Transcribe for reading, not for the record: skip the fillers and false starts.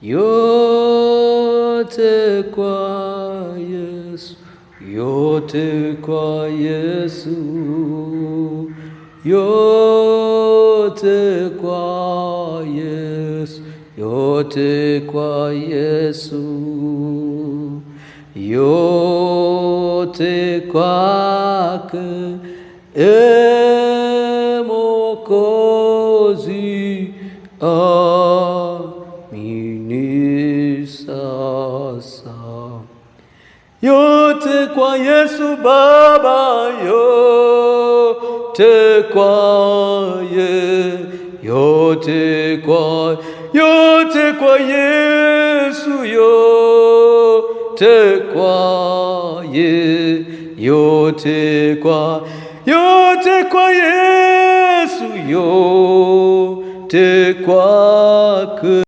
yote kwa Yesu, yote kwa Yesu, yote kwa Yesu, yote kwa Yesu, yote kwake Mwokozi, amini sasa. Yote kwa Yesu Baba, yote kwa yote kwa Yesu, yote kwa yote kwa Yesu, yote kwake.